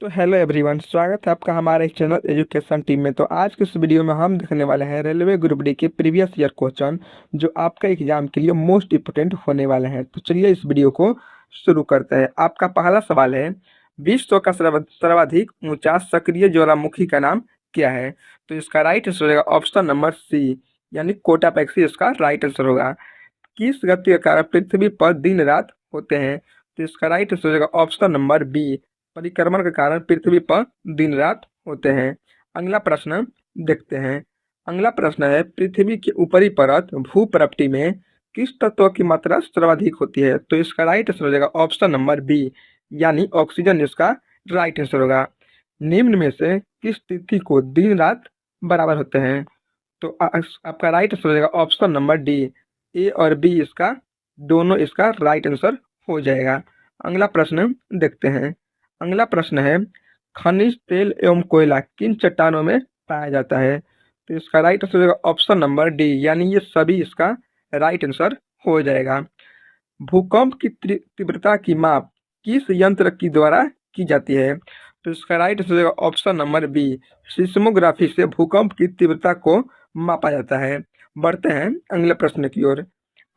तो hello everyone, स्वागत है आपका हमारे इस चैनल एजुकेशन टीम में। तो आज के इस वीडियो में हम देखने वाले हैं रेलवे ग्रुप डी के प्रीवियस ईयर क्वेश्चन जो आपका एग्जाम के लिए मोस्ट इम्पोर्टेंट होने वाले हैं। तो चलिए इस वीडियो को शुरू करते हैं। आपका पहला सवाल है, विश्व का सर्वाधिक ऊंचा सक्रिय ज्वालामुखी का नाम क्या है? तो इसका राइट आंसर होगा ऑप्शन नंबर सी, यानी कोटापेक्सी इसका राइट आंसर होगा। किस गति के कारण पृथ्वी पर दिन रात होते हैं? तो इसका राइट आंसर होगा ऑप्शन नंबर बी, परिक्रमण के कारण पृथ्वी पर दिन रात होते हैं। अगला प्रश्न देखते हैं। अगला प्रश्न है, पृथ्वी की ऊपरी परत भूप्रपटी में किस तत्व की मात्रा सर्वाधिक होती है? तो इसका राइट आंसर हो जाएगा ऑप्शन नंबर बी, यानी ऑक्सीजन इसका राइट आंसर होगा। निम्न में से किस तिथि को दिन रात बराबर होते हैं? तो आपका राइट आंसर हो जाएगा ऑप्शन नंबर डी, ए और बी इसका दोनों इसका राइट आंसर हो जाएगा। अगला प्रश्न देखते हैं। अगला प्रश्न है, खनिज तेल एवं कोयला किन चट्टानों में पाया जाता है? तो इसका राइट आंसर हो जाएगा ऑप्शन नंबर डी, यानी ये सभी इसका राइट आंसर हो जाएगा। भूकंप की तीव्रता की माप किस यंत्र की द्वारा की जाती है? तो इसका राइट आंसर हो जाएगा ऑप्शन नंबर बी, सिस्मोग्राफी से भूकंप की तीव्रता को मापा जाता है। बढ़ते हैं अगले प्रश्न की ओर।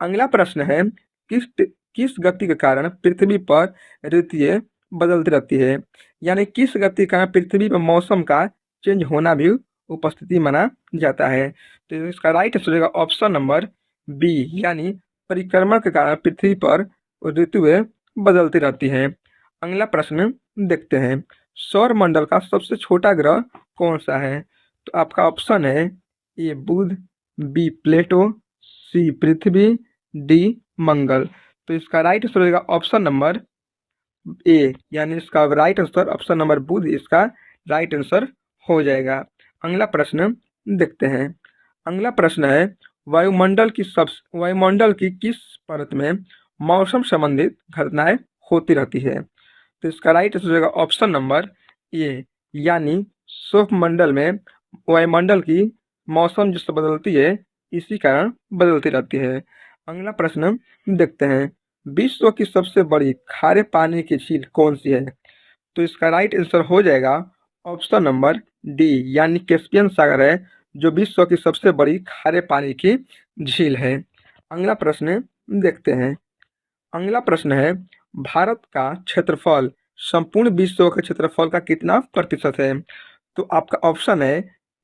अगला प्रश्न है, किस गति के कारण पृथ्वी पर ऋतुएं बदलती रहती है? यानी किस गति के कारण पृथ्वी पर मौसम का चेंज होना भी उपस्थिति माना जाता है? तो इसका राइट आंसर होगा ऑप्शन नंबर बी, यानी परिक्रमण के कारण पृथ्वी पर ऋतुएं बदलती रहती हैं। अगला प्रश्न देखते हैं। सौर मंडल का सबसे छोटा ग्रह कौन सा है? तो आपका ऑप्शन है ए बुध, बी प्लेटो, सी पृथ्वी, डी मंगल। तो इसका राइट आंसर होगा ऑप्शन नंबर ए, यानी इसका राइट आंसर ऑप्शन नंबर बुध इसका राइट आंसर हो जाएगा। अगला प्रश्न देखते हैं। अगला प्रश्न है, वायुमंडल की किस परत में मौसम संबंधित घटनाएं होती रहती है? तो इसका राइट आंसर होगा ऑप्शन नंबर ए, यानी शुष्क में वायुमंडल की मौसम जिससे बदलती है इसी कारण बदलती रहती है। अगला प्रश्न देखते हैं। विश्व की सबसे बड़ी खारे पानी की झील कौन सी है? तो इसका राइट आंसर हो जाएगा ऑप्शन नंबर डी, यानी कैस्पियन सागर है जो विश्व की सबसे बड़ी खारे पानी की झील है। अगला प्रश्न देखते हैं। अगला प्रश्न है, भारत का क्षेत्रफल संपूर्ण विश्व के क्षेत्रफल का कितना प्रतिशत है? तो आपका ऑप्शन है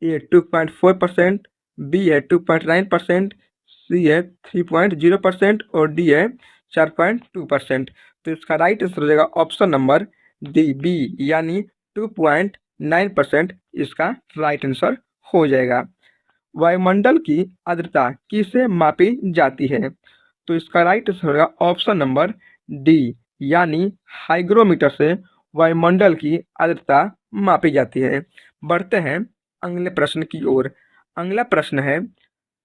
ए 2.4%, बी है 2.9%, सी है 3.0% और डी है 4.2%। तो इसका राइट आंसर हो जाएगा ऑप्शन नंबर डी, बी, यानी 2.9% इसका राइट आंसर हो जाएगा। वायुमंडल की आर्द्रता किसे मापी जाती है? तो इसका राइट आंसर होगा ऑप्शन नंबर डी, यानी हाइग्रोमीटर से वायुमंडल की आर्द्रता मापी जाती है। बढ़ते हैं अगले प्रश्न की ओर। अगला प्रश्न है,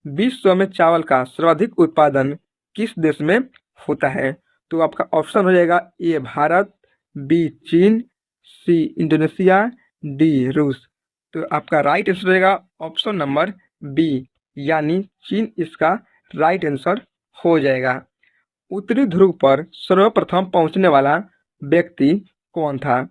विश्व में चावल का सर्वाधिक उत्पादन किस देश में होता है? तो आपका ऑप्शन हो जाएगा ए भारत, बी चीन, सी इंडोनेशिया, डी रूस। तो आपका राइट आंसर रहेगा ऑप्शन नंबर बी, यानी चीन इसका राइट आंसर हो जाएगा। उत्तरी ध्रुव पर सर्वप्रथम पहुंचने वाला व्यक्ति कौन था?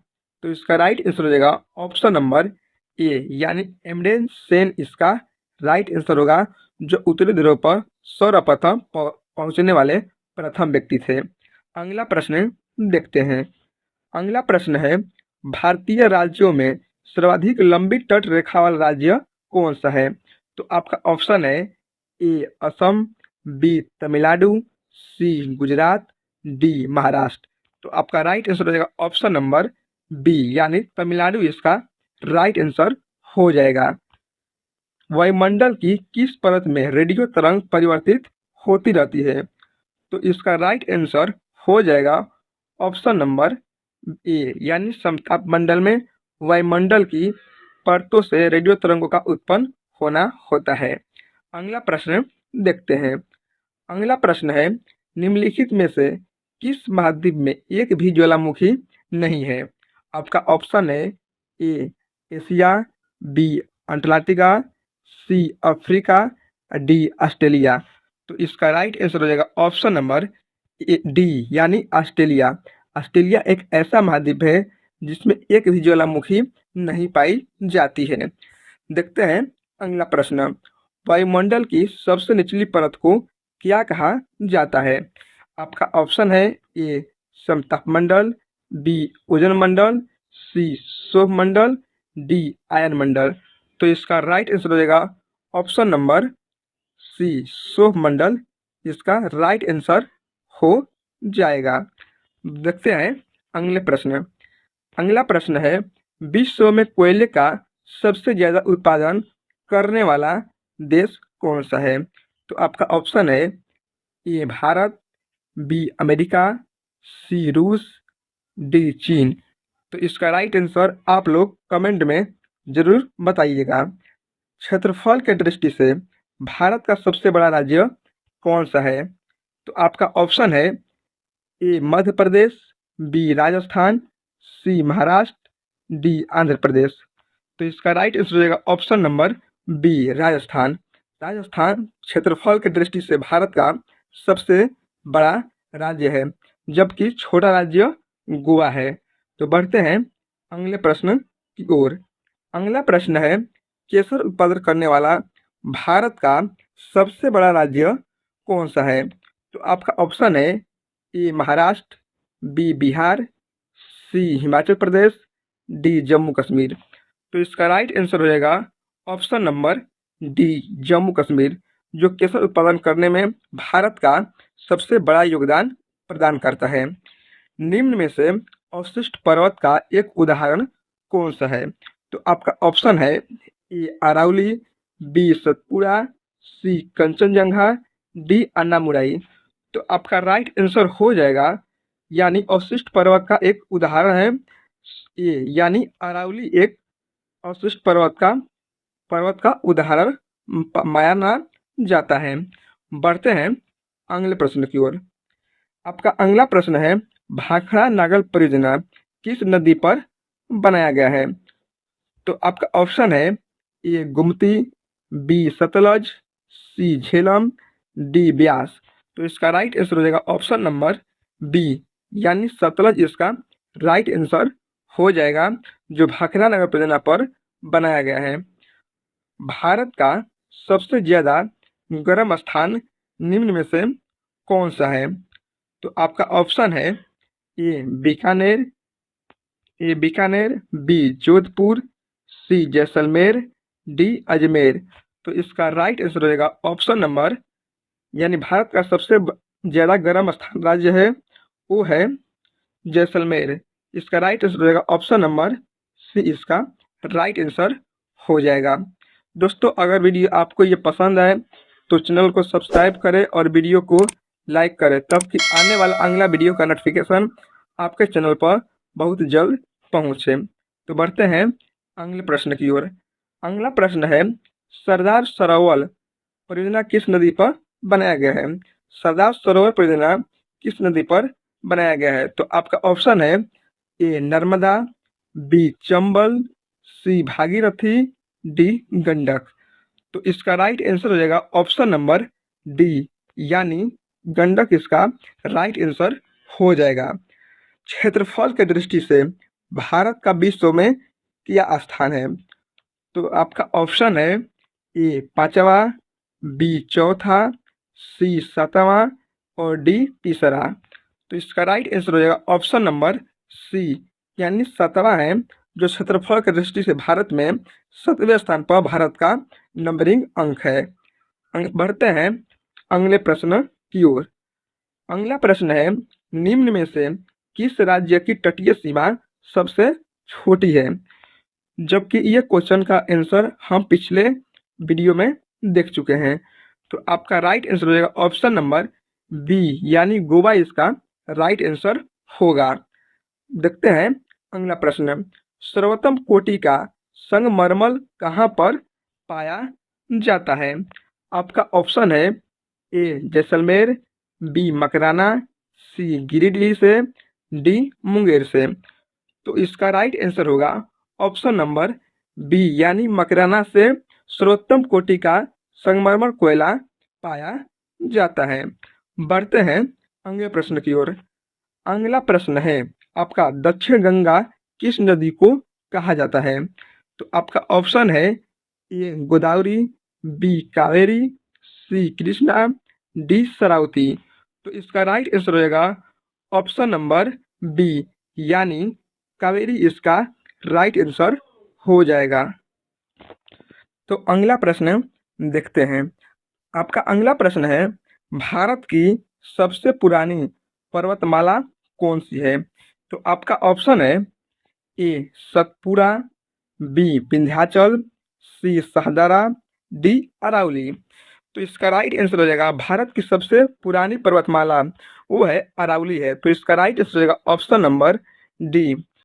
तो इसका राइट आंसर हो जाएगा ऑप्शन नंबर ए, यानी एमडेन सेन इसका राइट आंसर होगा, जो उत्तरी ध्रुव पर सर्वप्रथम पहुंचने वाले प्रथम व्यक्ति थे। अगला प्रश्न देखते हैं। अगला प्रश्न है, भारतीय राज्यों में सर्वाधिक लंबी तट रेखा वाला राज्य कौन सा है? तो आपका ऑप्शन है ए असम, बी तमिलनाडु, सी गुजरात, डी महाराष्ट्र। तो आपका राइट आंसर हो जाएगा ऑप्शन नंबर बी, यानी तमिलनाडु इसका राइट आंसर हो जाएगा। वायुमंडल की किस परत में रेडियो तरंग परिवर्तित होती रहती है? तो इसका राइट आंसर हो जाएगा ऑप्शन नंबर ए, यानी समताप मंडल में वायुमंडल की परतों से रेडियो तरंगों का उत्पन्न होना होता है। अगला प्रश्न देखते हैं। अगला प्रश्न है, निम्नलिखित में से किस महाद्वीप में एक भी ज्वालामुखी नहीं है? आपका ऑप्शन है A Asia, B Antarctica, C Africa, D Australia. तो इसका राइट आंसर हो जाएगा ऑप्शन नंबर डी, यानी ऑस्ट्रेलिया। ऑस्ट्रेलिया एक ऐसा महाद्वीप है जिसमें एक भी ज्वालामुखी नहीं पाई जाती है। देखते हैं अगला प्रश्न। वायुमंडल की सबसे निचली परत को क्या कहा जाता है? आपका ऑप्शन है ए समतापमंडल, बी ओजोन मंडल, सी सौर मंडल, डी आयन मंडल। तो इसका राइट आंसर हो जाएगा ऑप्शन नंबर सी सौर मंडल, इसका राइट आंसर हो जाएगा। देखते हैं अगले प्रश्न। अगला प्रश्न है, विश्व में कोयले का सबसे ज्यादा उत्पादन करने वाला देश कौन सा है? तो आपका ऑप्शन है ए भारत, बी अमेरिका, सी रूस, डी चीन। तो इसका राइट आंसर आप लोग कमेंट में जरूर बताइएगा। क्षेत्रफल के दृष्टि से भारत का सबसे बड़ा राज्य कौन सा है? तो आपका ऑप्शन है A Madhya Pradesh, B Rajasthan, C Maharashtra, D Andhra Pradesh. तो इसका राइट आंसर हो जाएगा option number B Rajasthan. Rajasthan क्षेत्रफल की दृष्टि से भारत का सबसे बड़ा राज्य है, जबकि छोटा राज्य गोवा है। तो बढ़ते हैं अगले प्रश्न की ओर। अगला प्रश्न है, केसर उत्पादन करने वाला भारत का सबसे बड़ा राज्य कौन सा है? तो आपका ऑप्शन है ए महाराष्ट्र, बी बिहार, सी हिमाचल प्रदेश, डी जम्मू कश्मीर। तो इसका राइट आंसर हो जाएगा option number D Jammu Kashmir, जो केसर उत्पादन करने में भारत का सबसे बड़ा योगदान प्रदान करता है। निम्न में से अवशिष्ट पर्वत का एक उदाहरण कौन सा है? तो आपका ऑप्शन है ए अरावली, बी सतपुड़ा, सी कंचनजंगा, डी अन्नामुराई। तो आपका राइट आंसर हो जाएगा, यानी अवशिष्ट पर्वत का एक उदाहरण है ए, यानी अरावली एक अवशिष्ट पर्वत का उदाहरण माना जाता है। बढ़ते हैं अगले प्रश्न की ओर। आपका अगला प्रश्न है, भाखड़ा नागल परियोजना किस नदी पर बनाया गया है? तो आपका ऑप्शन है ए गुमती, बी सतलज, सी झेलम, डी ब्यास। तो इसका राइट आंसर हो जाएगा ऑप्शन नंबर बी, यानी सतलज इसका राइट आंसर हो जाएगा, जो भाखड़ा नगर परियोजना पर बनाया गया है। भारत का सबसे ज्यादा गर्म स्थान निम्न में से कौन सा है? तो आपका ऑप्शन है ए बीकानेर, बी जोधपुर, सी जैसलमेर, डी अजमेर। तो इसका राइट आंसर हो जाएगा ऑप्शन नंबर, यानी भारत का सबसे ज्यादा गर्म स्थान राज्य है वो है जैसलमेर। इसका राइट आंसर हो जाएगा ऑप्शन नंबर सी, इसका राइट आंसर हो जाएगा। दोस्तों, अगर वीडियो आपको ये पसंद आए तो चैनल को सब्सक्राइब करें और वीडियो को लाइक करें, तब कि आने वाला अगला वीडियो का नोटिफिकेशन आपके चैनल पर बहुत जल्द पहुंचे। तो बढ़ते हैं अगले प्रश्न की ओर। अगला प्रश्न है, सरदार सरोवर परियोजना किस नदी पर बनाया गया है? सरदार सरोवर परियोजना किस नदी पर बनाया गया है? तो आपका ऑप्शन है ए नर्मदा, बी चंबल, सी भागीरथी, डी गंडक। तो इसका राइट आंसर हो जाएगा ऑप्शन नंबर डी, यानी गंडक इसका राइट आंसर हो जाएगा। क्षेत्रफल के दृष्टि से भारत का विश्व में क्या स्थान है? तो आपका ऑप्शन है ए पांचवा, बी चौथा, सी सातवां और डी तीसरा। तो इसका राइट आंसर हो जाएगा ऑप्शन नंबर सी, यानी सातवां है, जो क्षेत्रफल की दृष्टि से भारत में 7वें स्थान पर भारत का नंबरिंग अंक है। बढ़ते हैं अगले प्रश्न की ओर। अगला प्रश्न है, निम्न में से किस राज्य की तटीय सीमा सबसे छोटी है? जबकि ये क्वेश्चन का आंसर हम पिछले वीडियो में देख चुके हैं। तो आपका राइट आंसर हो जाएगा ऑप्शन नंबर बी, यानी गोवा इसका राइट आंसर होगा। देखते हैं अगला प्रश्न। सर्वोत्तम कोटि का संगमरमर कहाँ पर पाया जाता है? आपका ऑप्शन है ए जैसलमेर, बी मकराना, सी गिरिडीह से, डी मुंगेर से। तो इसका राइट आंसर होगा ऑप्शन नंबर बी, यानी मकराना से सर्वोत्तम कोटि का संगमरमर कोयला पाया जाता है। बढ़ते हैं अगले प्रश्न की ओर। अगला प्रश्न है आपका, दक्षिण गंगा किस नदी को कहा जाता है? तो आपका ऑप्शन है ए गोदावरी, बी कावेरी, सी कृष्णा, डी शरावती। तो इसका राइट आंसर हो जाएगा ऑप्शन नंबर बी यानी कावेरी इसका राइट आंसर हो जाएगा। तो अगला प्रश्न देखते हैं। आपका अगला प्रश्न है, भारत की सबसे पुरानी पर्वतमाला कौन सी है? तो आपका ऑप्शन है ए सतपुरा, बी विंध्याचल, सी सहदारा, डी अरावली। तो इसका राइट आंसर हो जाएगा भारत की सबसे पुरानी पर्वतमाला वो है अरावली है। तो इसका राइट आंसर हो जाएगा ऑप्शन नंबर डी